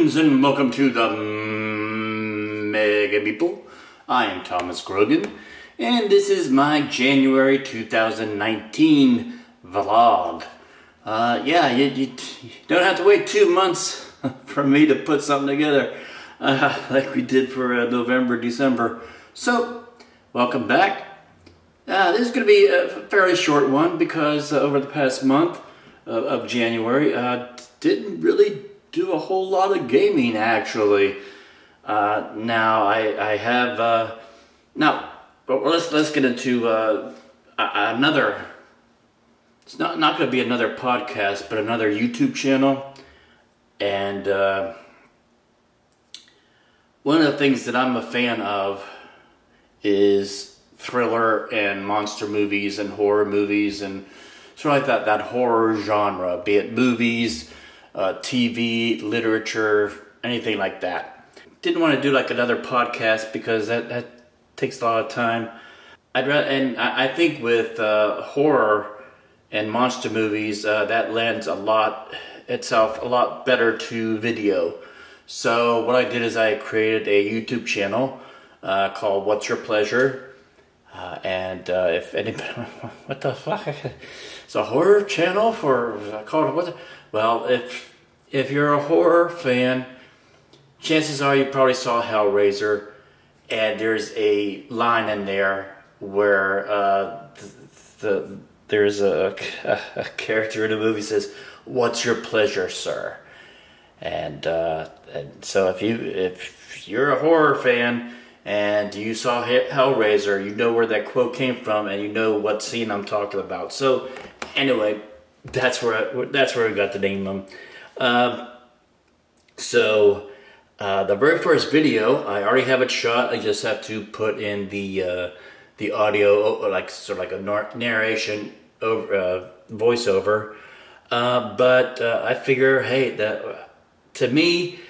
Greetings and welcome to the Mega Meeple. I am Thomas Grogan, and this is my January 2019 vlog. You don't have to wait 2 months for me to put something together like we did for November, December. So, welcome back. This is going to be a fairly short one because over the past month of January, didn't really do a whole lot of gaming actually. Now I have let's get into another. It's not going to be another podcast, but another YouTube channel. And one of the things that I'm a fan of is thriller and monster movies and horror movies and sort of like that horror genre, be it movies, TV, literature, anything like that. Didn't want to do like another podcast because that takes a lot of time. I think with horror and monster movies, that lends itself a lot better to video. So what I did is I created a YouTube channel called What's Your Pleasure? If anybody, what the fuck? It's a horror channel well, if you're a horror fan, chances are you probably saw Hellraiser, and there's a line in there where there's a character in the movie says, "What's your pleasure, sir?" And so if you're a horror fan and you saw Hellraiser, you know where that quote came from, and you know what scene I'm talking about. So anyway, that's where we got the name. The very first video, I already have it shot. I just have to put in the audio, like sort of like a narration over voiceover. But I figure, hey, to me,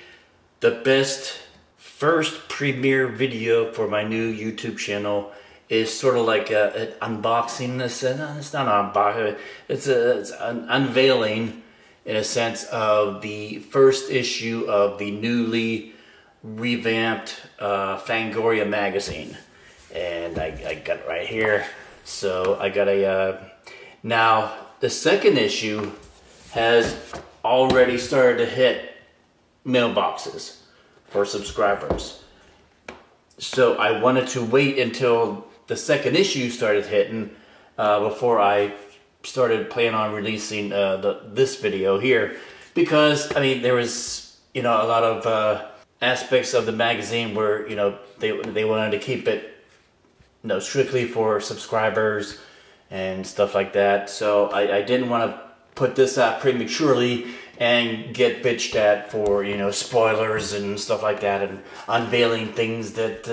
the best first premiere video for my new YouTube channel is sort of like an unboxing. It's not an unboxing. It's an unveiling, in a sense, of the first issue of the newly revamped Fangoria magazine, and I got it right here. So I got now the second issue has already started to hit mailboxes for subscribers. So I wanted to wait until the second issue started hitting before I started planning on releasing this video here, because I mean there was a lot of aspects of the magazine where they wanted to keep it strictly for subscribers and stuff like that. So I didn't want to put this out prematurely and get bitched at for spoilers and stuff like that, and unveiling things that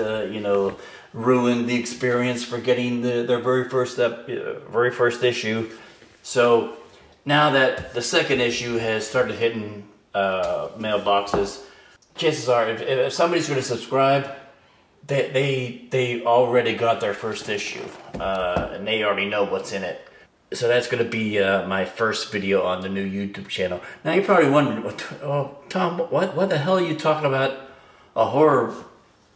ruined the experience for getting their very first issue. So now that the second issue has started hitting mailboxes, chances are if somebody's going to subscribe, they already got their first issue, and they already know what's in it. So that's going to be my first video on the new YouTube channel. Now you're probably wondering, Tom, what the hell are you talking about a horror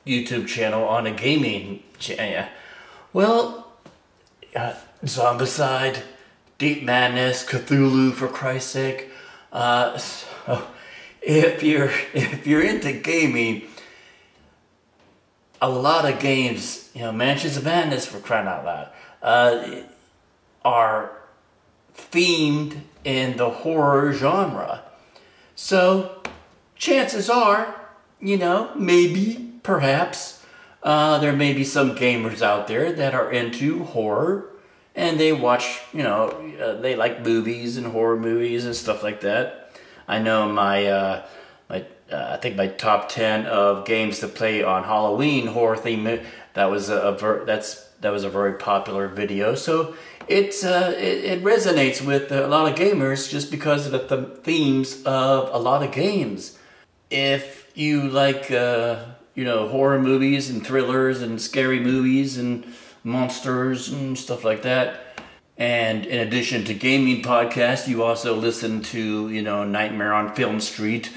YouTube channel on a gaming channel? Well, Zombicide, Deep Madness, Cthulhu, for Christ's sake. So if you're into gaming, a lot of games, Mansions of Madness, for crying out loud, are themed in the horror genre. So chances are, maybe, perhaps, there may be some gamers out there that are into horror, and they watch, they like movies and horror movies and stuff like that. I know I think my top 10 of games to play on Halloween horror theme, that was a very popular video. So it resonates with a lot of gamers just because of the themes of a lot of games. If you like horror movies and thrillers and scary movies and monsters and stuff like that, and in addition to gaming podcasts, you also listen to Nightmare on Film Street,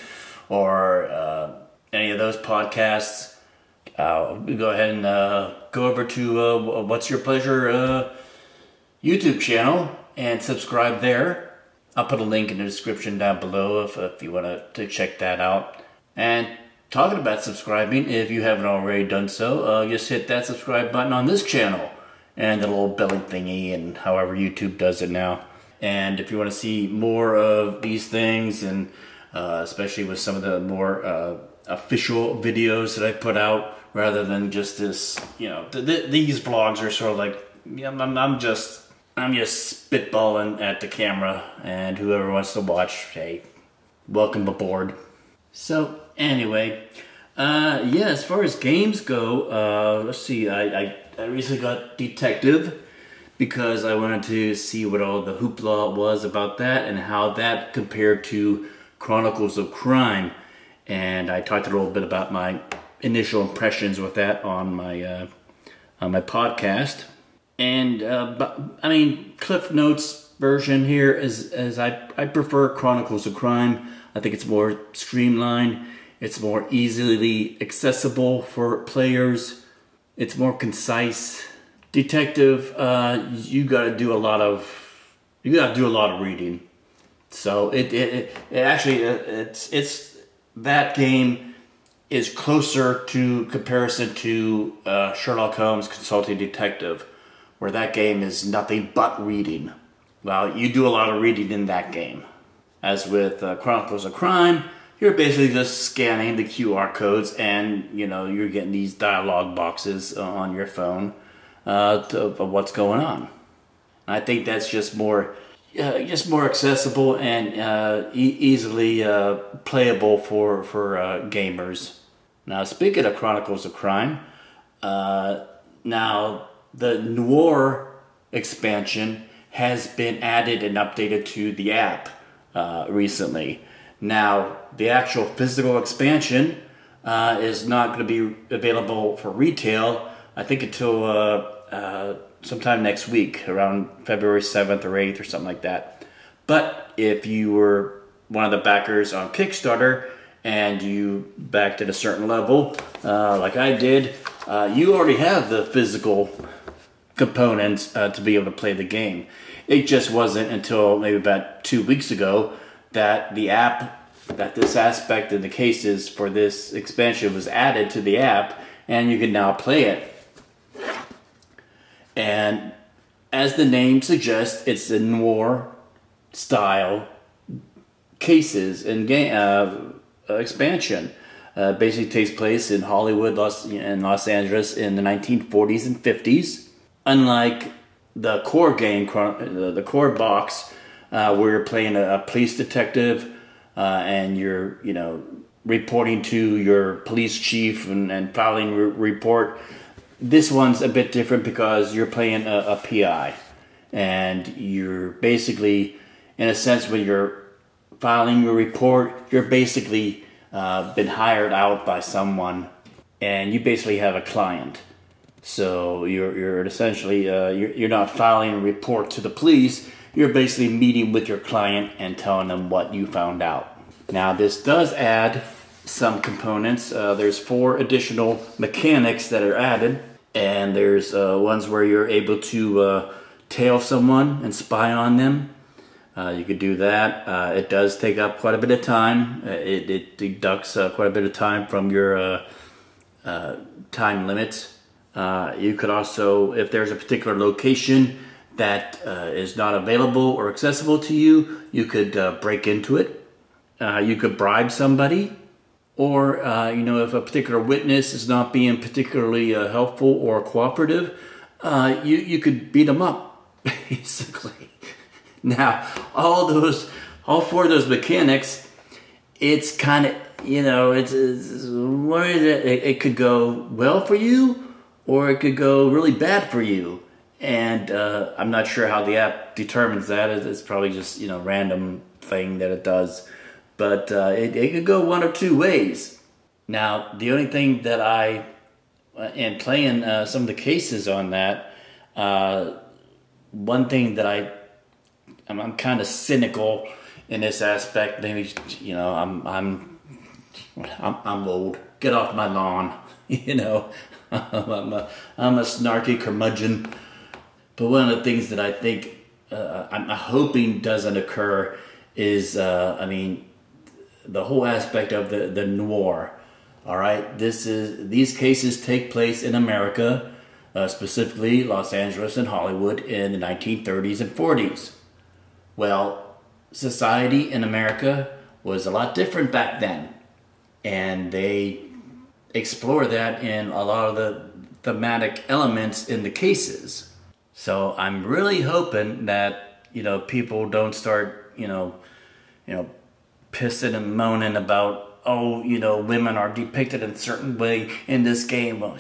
or any of those podcasts, go ahead and go over to What's Your Pleasure YouTube channel and subscribe there. I'll put a link in the description down below if you want to check that out. And talking about subscribing, if you haven't already done so, just hit that subscribe button on this channel and the little belly thingy, and however YouTube does it now. And if you want to see more of these things, and especially with some of the more official videos that I put out, rather than just this, you know, these vlogs are sort of like, you know, I'm just spitballing at the camera, and whoever wants to watch, hey, welcome aboard. So anyway, yeah, as far as games go, let's see, I recently got Detective because I wanted to see what all the hoopla was about that and how that compared to Chronicles of Crime. And I talked a little bit about my initial impressions with that on my podcast. And but I mean, Cliff Notes version here is I prefer Chronicles of Crime. I think it's more streamlined. It's more easily accessible for players. It's more concise. Detective, you gotta do a lot of reading. So it actually it's that game is closer to comparison to Sherlock Holmes Consulting Detective, where that game is nothing but reading. Well, you do a lot of reading in that game. As with Chronicles of Crime, you're basically just scanning the QR codes, and you know you're getting these dialogue boxes on your phone of what's going on. I think that's just more accessible and easily playable for gamers. Now, speaking of Chronicles of Crime, now the Noir expansion has been added and updated to the app recently. Now, the actual physical expansion is not going to be available for retail, I think, until sometime next week, around February 7th or 8th or something like that. But if you were one of the backers on Kickstarter and you backed at a certain level, like I did, you already have the physical components to be able to play the game. It just wasn't until maybe about 2 weeks ago that this aspect of the cases for this expansion was added to the app, and you can now play it. And as the name suggests, it's a noir style cases and game expansion. Basically takes place in Hollywood and Los Angeles in the 1940s and 50s. Unlike the core game, the core box, where you're playing a police detective and you're, you know, reporting to your police chief and filing a report. This one's a bit different because you're playing a PI, and you're basically, in a sense, when you're filing your report, you're basically been hired out by someone, and you basically have a client. So you're essentially you're not filing a report to the police. You're basically meeting with your client and telling them what you found out. Now, this does add some components. There's 4 additional mechanics that are added. And there's ones where you're able to tail someone and spy on them. You could do that. It does take up quite a bit of time. It deducts quite a bit of time from your time limits. You could also, if there's a particular location that is not available or accessible to you, you could break into it. You could bribe somebody. Or, you know, if a particular witness is not being particularly helpful or cooperative, you could beat them up, basically. Now, all 4 of those mechanics, it's kind of, you know, what is it? It could go well for you, or it could go really bad for you. And I'm not sure how the app determines that. It's probably just, you know, random thing that it does. But it could go one or 2 ways. Now, the only thing that I, in playing some of the cases on that, one thing that I'm kind of cynical in this aspect. Maybe, you know, I'm I'm old. Get off my lawn. You know, I'm a snarky curmudgeon. But one of the things that I think I'm hoping doesn't occur is, I mean, the whole aspect of the noir. All right, these cases take place in America, specifically Los Angeles and Hollywood in the 1930s and 40s. Well, society in America was a lot different back then, and they explore that in a lot of the thematic elements in the cases. So I'm really hoping that, you know, people don't start, you know, pissing and moaning about, oh, you know, women are depicted in a certain way in this game. Well,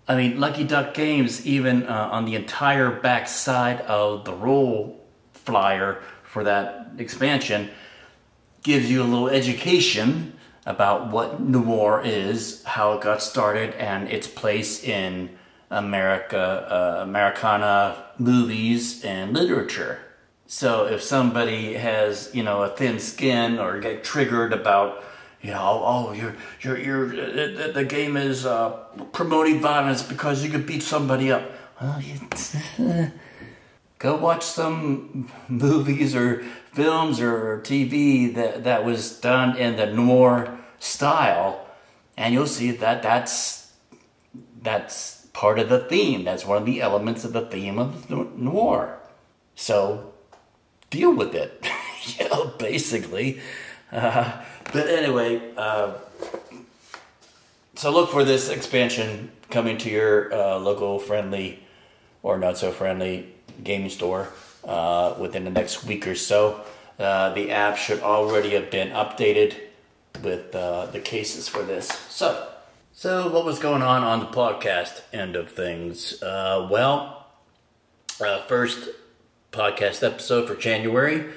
I mean, Lucky Duck Games, even on the entire back side of the role flyer for that expansion, gives you a little education about what noir is, how it got started, and its place in Americana movies and literature. So if somebody has, you know, a thin skin or get triggered about, you know, oh, the game is promoting violence because you could beat somebody up. Well, go watch some movies or films or TV that was done in the noir style, and you'll see that that's part of the theme. That's one of the elements of the theme of noir. So deal with it, you know, basically. But anyway, so look for this expansion coming to your local friendly or not so friendly gaming store within the next week or so. The app should already have been updated with the cases for this. So what was going on the podcast end of things? First podcast episode for January.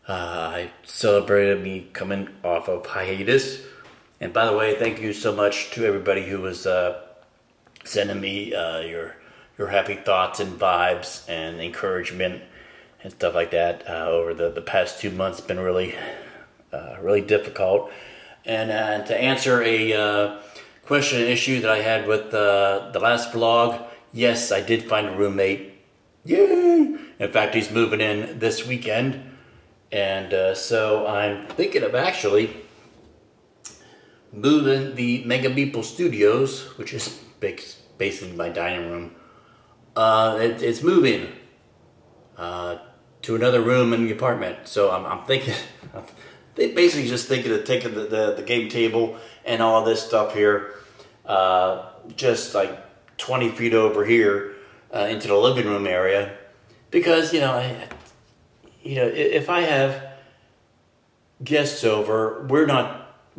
I celebrated me coming off of hiatus. And by the way, thank you so much to everybody who was sending me your happy thoughts and vibes and encouragement and stuff like that over the past 2 months. It's been really difficult. And to answer a question and issue that I had with the last vlog, yes, I did find a roommate. Yay! In fact, he's moving in this weekend. And so I'm thinking of actually moving the Mega Meeple Studios, which is basically my dining room. It's moving to another room in the apartment. So I'm thinking, they basically just thinking of taking the game table and all this stuff here, just like 20 feet over here into the living room area, because you know, if I have guests over, we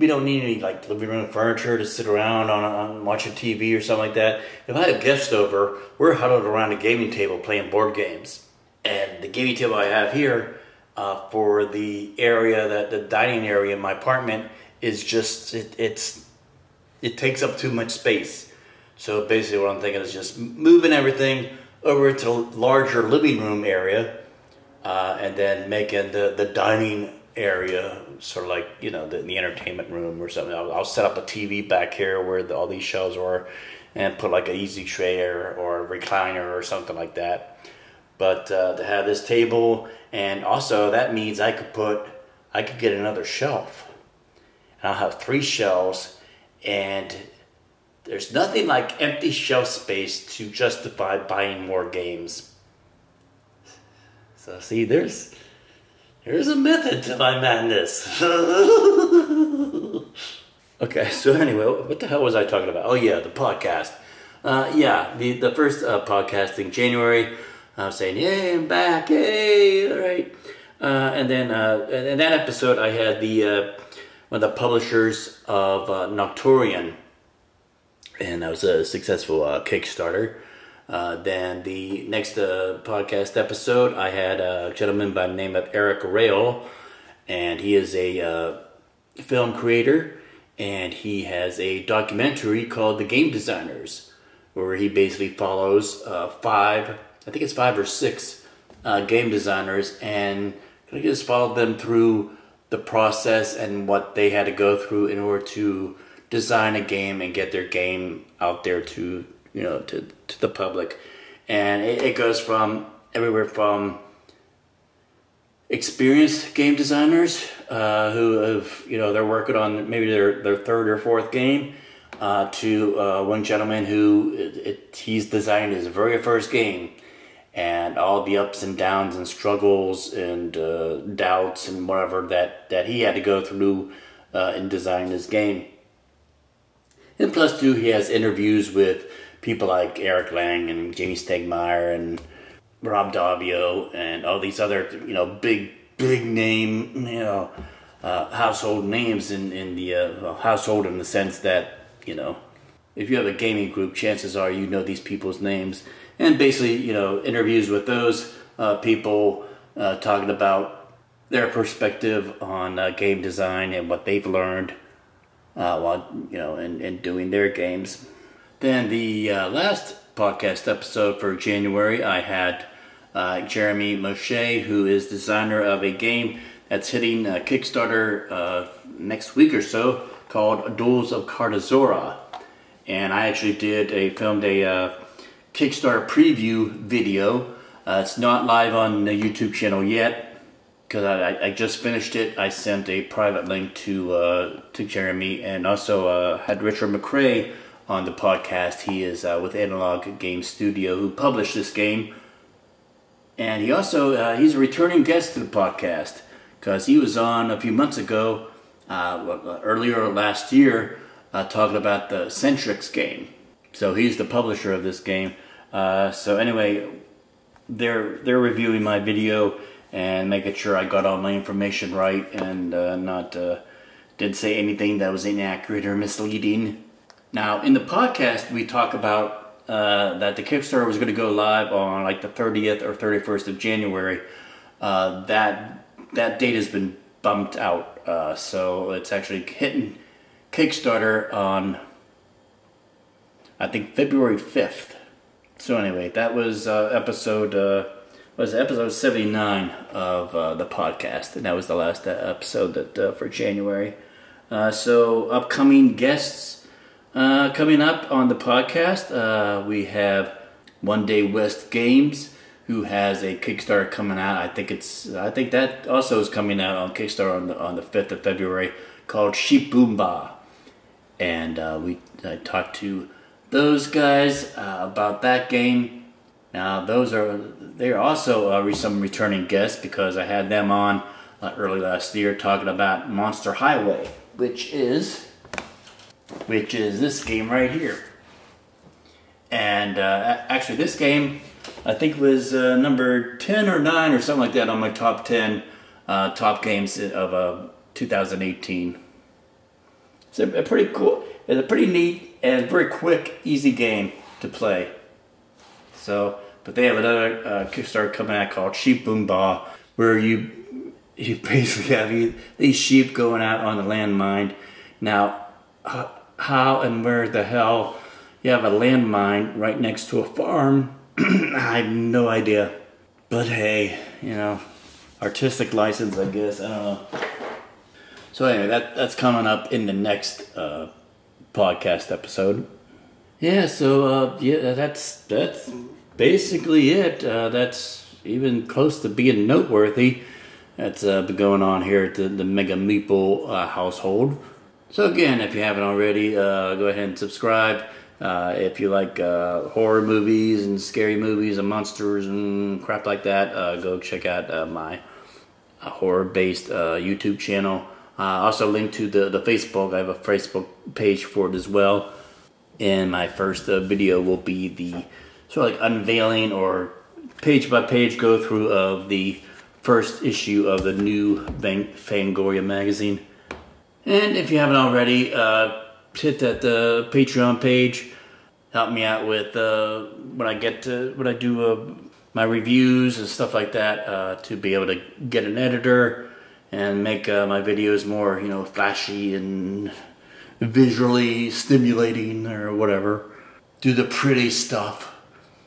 don't need any like living room furniture to sit around on watching TV or something like that. If I have guests over, we're huddled around a gaming table playing board games. And the gaming table I have here for the area, the dining area in my apartment, is just, it takes up too much space. So basically what I'm thinking is just moving everything over to a larger living room area, and then making the dining area sort of like, you know, the entertainment room or something. I'll set up a TV back here where all these shelves are, and put like an easy tray or a recliner or something like that. But to have this table, and also that means I could get another shelf, and I'll have 3 shelves, and there's nothing like empty shelf space to justify buying more games. So see, there's a method to my madness. Okay, so anyway, what the hell was I talking about? Oh yeah, the podcast. The first podcast in January, I was saying, yay, I'm back, yay, all right. And then in that episode, I had one of the publishers of Nocturian, and that was a successful Kickstarter. Then the next podcast episode, I had a gentleman by the name of Eric Rail, and he is a film creator, and he has a documentary called The Game Designers, where he basically follows 5 or 6 game designers, and I just followed them through the process and what they had to go through in order to design a game and get their game out there to to the public. And it goes from everywhere from experienced game designers who have they're working on maybe their third or fourth game to one gentleman who he's designing his very first game, and all the ups and downs and struggles and doubts and whatever that he had to go through in designing this game. And plus too, he has interviews with people like Eric Lang and Jamie Stegmaier and Rob Daviau and all these other big name household names in the household, in the sense that if you have a gaming group, chances are you know these people's names. And basically interviews with those people talking about their perspective on game design and what they've learned while in doing their games. Then the last podcast episode for January, I had Jeremy Moshe, who is designer of a game that's hitting Kickstarter next week or so, called Duels of Cartazora. And I actually filmed a Kickstarter preview video. It's not live on the YouTube channel yet, because I just finished it. I sent a private link to Jeremy, and also had Richard McRae on the podcast. He is with Analog Game Studio, who published this game. And he also, he's a returning guest to the podcast, because he was on a few months ago, earlier last year, talking about the Centrix game. So he's the publisher of this game. So anyway, they're reviewing my video and making sure I got all my information right and didn't say anything that was inaccurate or misleading. Now, in the podcast, we talk about that the Kickstarter was going to go live on like the 30th or 31st of January. That date has been bumped out, so it's actually hitting Kickstarter on, I think, February 5th. So anyway, that was episode 79 of the podcast, and that was the last episode for January. So upcoming guests coming up on the podcast, we have One Day West Games, who has a Kickstarter coming out. I think that also is coming out on Kickstarter on the 5th of February, called Sheep Boomba. And I talked to those guys about that game. Now they're also some returning guests, because I had them on early last year talking about Monster Highway, which is this game right here. And actually this game, I think, was number 10 or 9 or something like that on my top 10 top games of 2018. It's a pretty cool, it's a pretty neat and very quick, easy game to play. So, but they have another Kickstarter coming out called Sheep Boomba, where you basically have these sheep going out on the landmine. Now, how and where the hell you have a landmine right next to a farm, I have no idea. But hey, artistic license, I guess. I don't know. So anyway, that's coming up in the next podcast episode. Yeah, so that's basically it. That's even close to being noteworthy. That's been going on here at the Mega Meeple household. So again, if you haven't already, go ahead and subscribe. If you like horror movies and scary movies and monsters and crap like that, go check out my horror-based YouTube channel. Also link to the Facebook. I have a Facebook page for it as well. And my first video will be the sort of like unveiling or page-by-page go-through of the first issue of the new Fangoria magazine. And if you haven't already, hit that Patreon page. Help me out with when I do my reviews and stuff like that, to be able to get an editor and make my videos more, flashy and visually stimulating or whatever. Do the pretty stuff.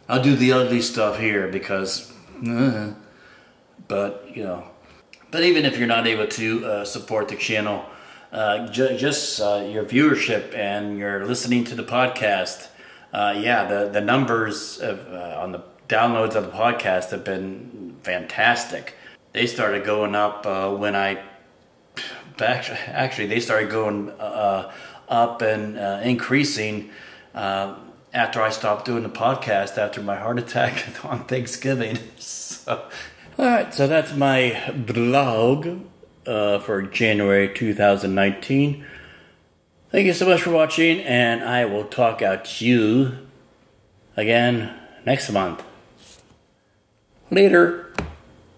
I'll do the ugly stuff here because, but But even if you're not able to support the channel, just your viewership and your listening to the podcast, the numbers on the downloads of the podcast have been fantastic. They started going up when actually they started going up and increasing after I stopped doing the podcast after my heart attack on Thanksgiving. So, all right, so that's my blog for January 2019. Thank you so much for watching, and I will talk out to you again next month. Later.